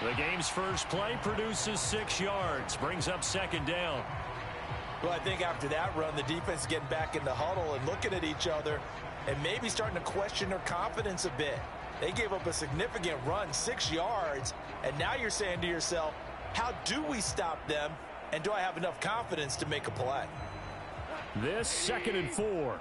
The game's first play produces 6 yards, brings up second down. Well, I think after that run, the defense is getting back in the huddle and looking at each other and maybe starting to question their confidence a bit. They gave up a significant run, 6 yards, and now you're saying to yourself, how do we stop them, and do I have enough confidence to make a play? This 2nd and 4.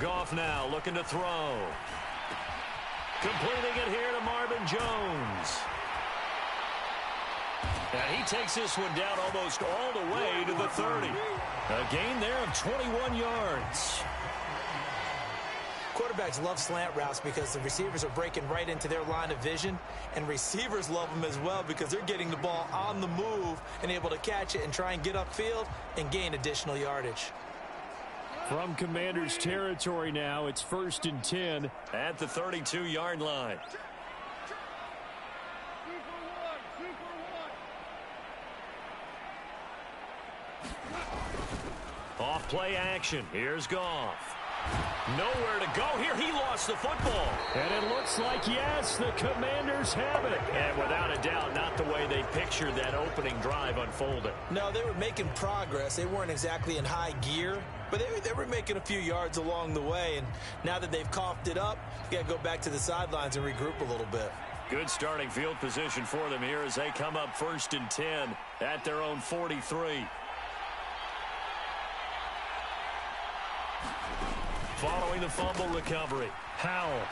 Goff now looking to throw. Completing it here to Marvin Jones. And he takes this one down almost all the way to the 30. A gain there of 21 yards. Quarterbacks love slant routes because the receivers are breaking right into their line of vision, and receivers love them as well because they're getting the ball on the move and able to catch it and try and get upfield and gain additional yardage. From Commanders territory now, it's 1st and 10 at the 32-yard line. Off play action. Here's Goff. Nowhere to go here. He lost the football. And it looks like, yes, the Commanders have it. And without a doubt, not the way they pictured that opening drive unfolding. No, they were making progress. They weren't exactly in high gear, but they were making a few yards along the way. And now that they've coughed it up, you got to go back to the sidelines and regroup a little bit. Good starting field position for them here as they come up 1st and 10 at their own 43. Following the fumble recovery, Howell.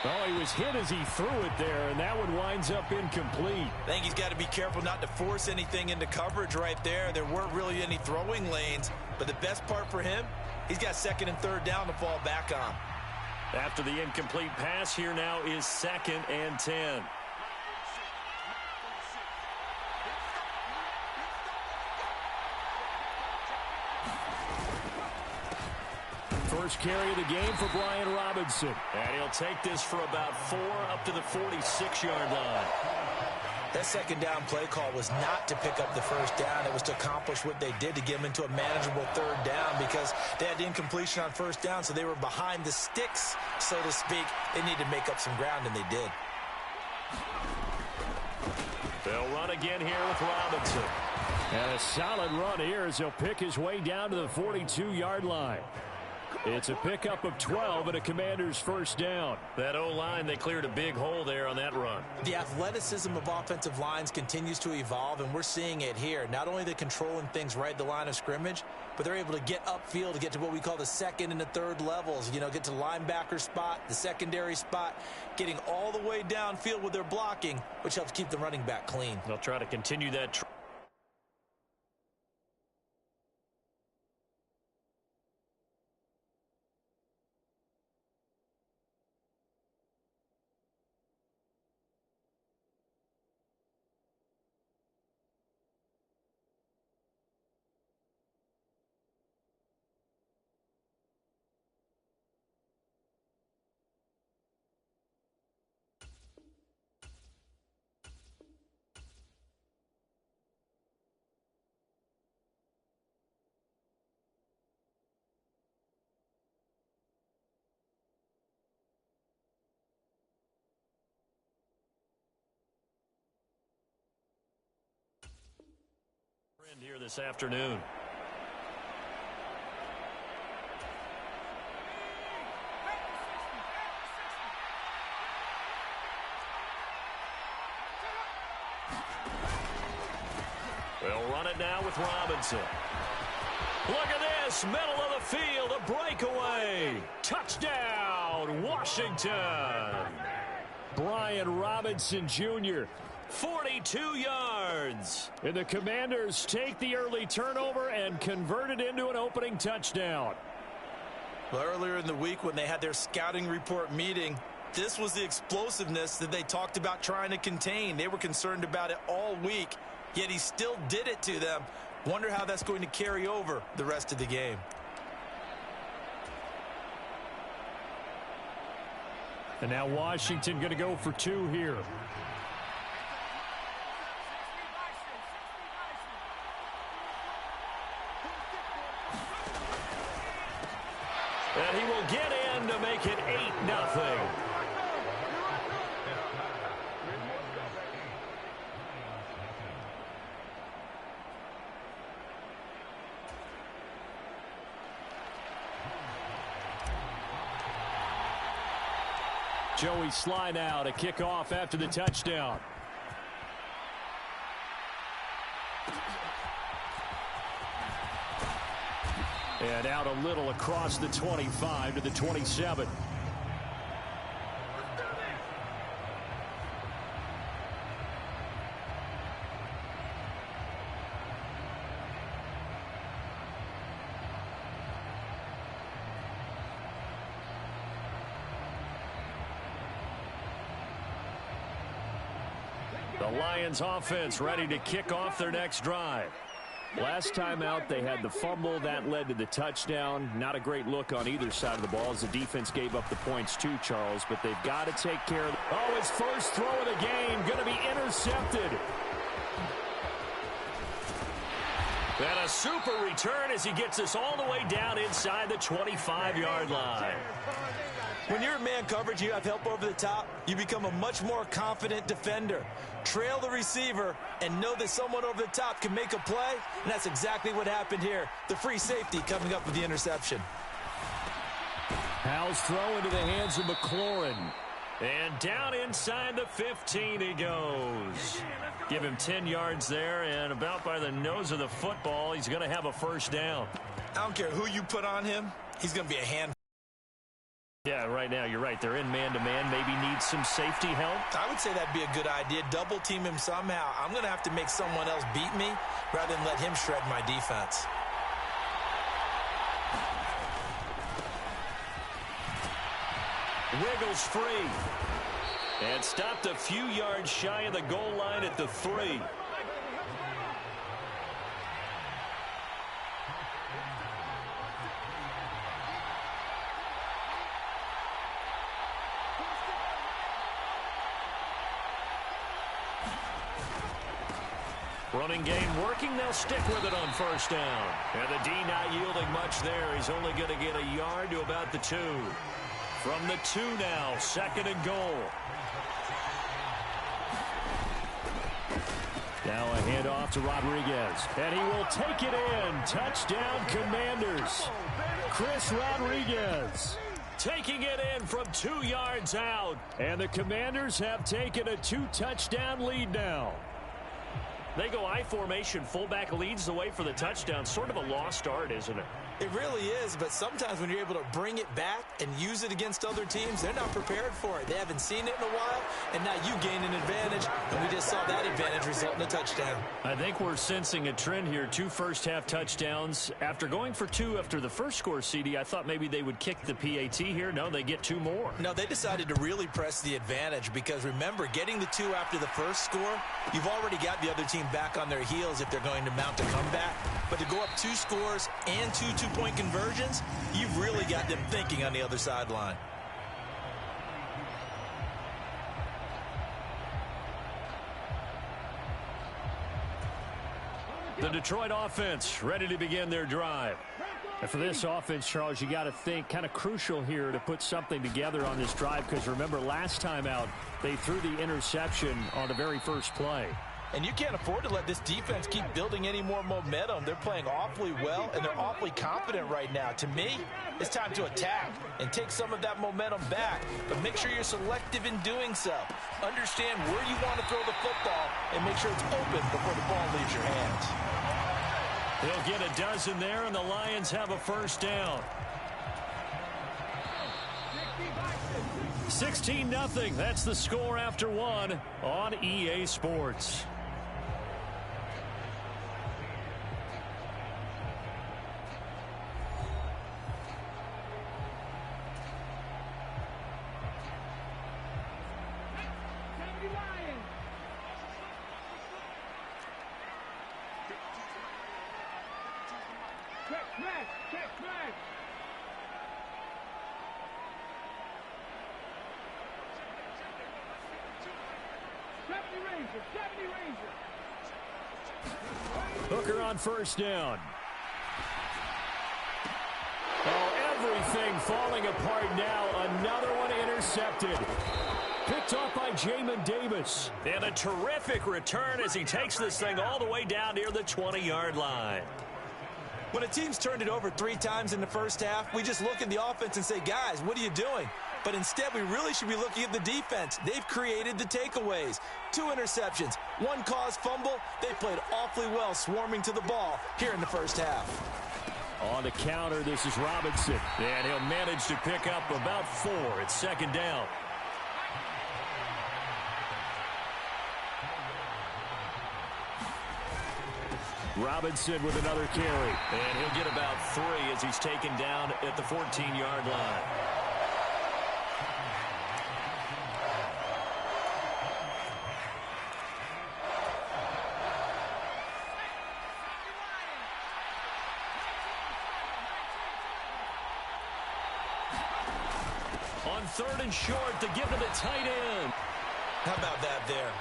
Oh, he was hit as he threw it there, and that one winds up incomplete. I think he's got to be careful not to force anything into coverage right there. There weren't really any throwing lanes, but the best part for him, he's got 2nd and 3rd down to fall back on. After the incomplete pass, here now is 2nd and 10. First carry of the game for Brian Robinson. And he'll take this for about 4 up to the 46-yard line. That 2nd down play call was not to pick up the 1st down. It was to accomplish what they did to get them into a manageable 3rd down because they had the incompletion on 1st down, so they were behind the sticks, so to speak. They needed to make up some ground, and they did. They'll run again here with Robinson. And a solid run here as he'll pick his way down to the 42-yard line. It's a pickup of 12 and a Commander's 1st down. That O-line, they cleared a big hole there on that run. The athleticism of offensive lines continues to evolve, and we're seeing it here. Not only are they controlling things right at the line of scrimmage, but they're able to get upfield to get to what we call the 2nd and the 3rd levels. You know, get to the linebacker spot, the secondary spot, getting all the way downfield with their blocking, which helps keep the running back clean. They'll try to continue that. Here this afternoon. They'll run it now with Robinson. Look at this, middle of the field, a breakaway. Touchdown, Washington. Brian Robinson Jr., 42 yards. And the Commanders take the early turnover and convert it into an opening touchdown. Well, earlier in the week when they had their scouting report meeting, this was the explosiveness that they talked about trying to contain. They were concerned about it all week, yet he still did it to them. Wonder how that's going to carry over the rest of the game. And now Washington going to go for 2 here. And he will get in to make it 8-0. Joey Sly now to kick off after the touchdown. And out a little across the 25 to the 27. The Lions offense ready to kick off their next drive. Last time out, they had the fumble. That led to the touchdown. Not a great look on either side of the ball as the defense gave up the points too, Charles. But they've got to take care of it. Oh, his first throw of the game going to be intercepted. And a super return as he gets us all the way down inside the 25-yard line. When you're in man coverage, you have help over the top, you become a much more confident defender. Trail the receiver and know that someone over the top can make a play, and that's exactly what happened here. The free safety coming up with the interception. Howell's throw into the hands of McLaurin. And down inside the 15 he goes. Give him 10 yards there, and about by the nose of the football, he's going to have a first down. I don't care who you put on him, he's going to be a handful. Yeah, right now, you're right. They're in man-to-man. Maybe need some safety help. I would say that'd be a good idea. Double team him somehow. I'm going to have to make someone else beat me rather than let him shred my defense. Wiggles free. And stopped a few yards shy of the goal line at the 3. Running game working. They'll stick with it on first down. And the D not yielding much there. He's only going to get a yard to about the 2. From the 2 now, 2nd and goal. Now a handoff to Rodriguez. And he will take it in. Touchdown, Commanders. Chris Rodriguez taking it in from 2 yards out. And the Commanders have taken a 2-touchdown lead now. They go I formation. Fullback leads the way for the touchdown. Sort of a lost art, isn't it? It really is, but sometimes when you're able to bring it back and use it against other teams, they're not prepared for it. They haven't seen it in a while, and now you gain an advantage, and we just saw that advantage result in a touchdown. I think we're sensing a trend here. 2 first-half touchdowns. After going for 2 after the first score, CD, I thought maybe they would kick the PAT here. No, they get 2 more. No, they decided to really press the advantage because, remember, getting the 2 after the first score, you've already got the other team back on their heels if they're going to mount a comeback. But to go up 2 scores and 2 two-point conversions, you've really got them thinking on the other sideline. The Detroit offense ready to begin their drive. And for this offense, Charles, you got to think kind of crucial here to put something together on this drive because remember last time out they threw the interception on the very first play. And you can't afford to let this defense keep building any more momentum. They're playing awfully well, and they're awfully confident right now. To me, it's time to attack and take some of that momentum back, but make sure you're selective in doing so. Understand where you want to throw the football and make sure it's open before the ball leaves your hands. They'll get a dozen there, and the Lions have a first down. 16-0. That's the score after 1 on EA Sports. Hooker on first down. Oh, every Everything falling apart now. Another one intercepted. Picked off by Jamin Davis. And a terrific return as he takes this thing all the way down near the 20-yard line. When a team's turned it over 3 times in the first half, we just look at the offense and say, guys, what are you doing? But instead, we really should be looking at the defense. They've created the takeaways. 2 interceptions, 1 caused fumble. They played awfully well swarming to the ball here in the first half. On the counter, this is Robinson. And he'll manage to pick up about 4. It's second down. Robinson with another carry. And he'll get about 3 as he's taken down at the 14-yard line. On 3rd and short, to give to the tight end. How about that there?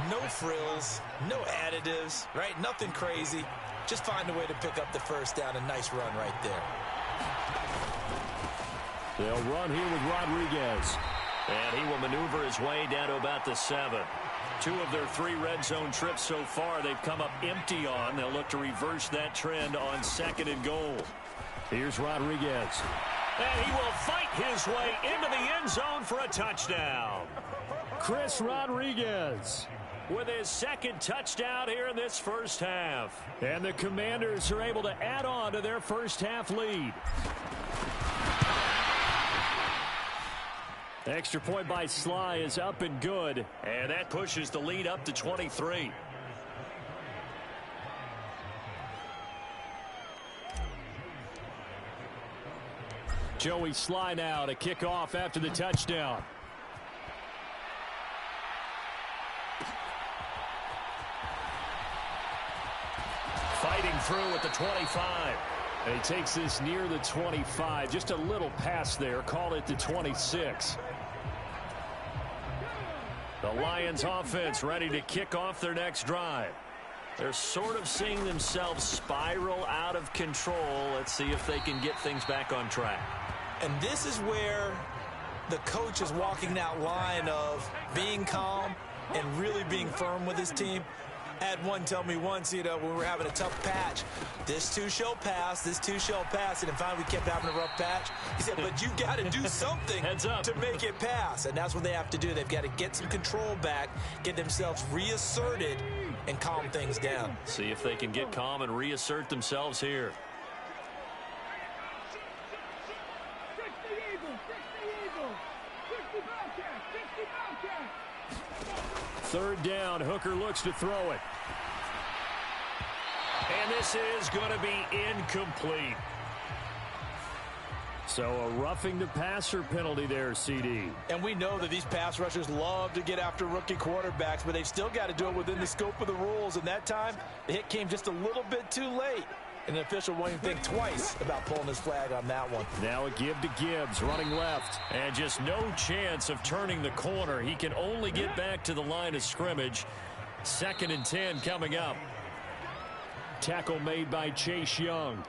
No frills, no additives, right? Nothing crazy. Just find a way to pick up the first down. A nice run right there. They'll run here with Rodriguez. And he will maneuver his way down to about the 7. 2 of their 3 red zone trips so far, they've come up empty on. They'll look to reverse that trend on 2nd and goal. Here's Rodriguez. And he will fight his way into the end zone for a touchdown. Chris Rodriguez with his 2nd touchdown here in this first half. And the Commanders are able to add on to their first half lead. Extra point by Sly is up and good. And that pushes the lead up to 23. Joey Sly now to kick off after the touchdown. Fighting through at the 25. And he takes this near the 25. Just a little pass there. Call it the 26. The Lions offense ready to kick off their next drive. They're sort of seeing themselves spiral out of control. Let's see if they can get things back on track. And this is where the coach is walking that line of being calm and really being firm with his team. I had one tell me once, when we were having a tough patch, this too shall pass, this too shall pass, and then finally we kept having a rough patch. He said, but you got to do something to make it pass, and that's what they have to do. They've got to get some control back, get themselves reasserted, and calm things down. See if they can get calm and reassert themselves here. Third down, Hooker looks to throw it. And this is going to be incomplete. So a roughing the passer penalty there, CD. And we know that these pass rushers love to get after rookie quarterbacks, but they've still got to do it within the scope of the rules. And that time, the hit came just a little bit too late. And the official won't even think twice about pulling his flag on that one. Now a give to Gibbs, running left. And just no chance of turning the corner. He can only get back to the line of scrimmage. 2nd and 10 coming up. Tackle made by Chase Young.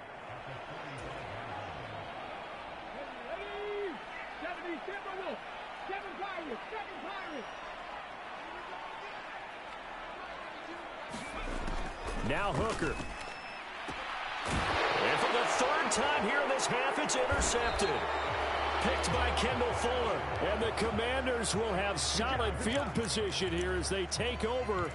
Now Hooker. And for the 3rd time here in this half, it's intercepted. Picked by Kendall Fuller. And the Commanders will have solid field position here as they take over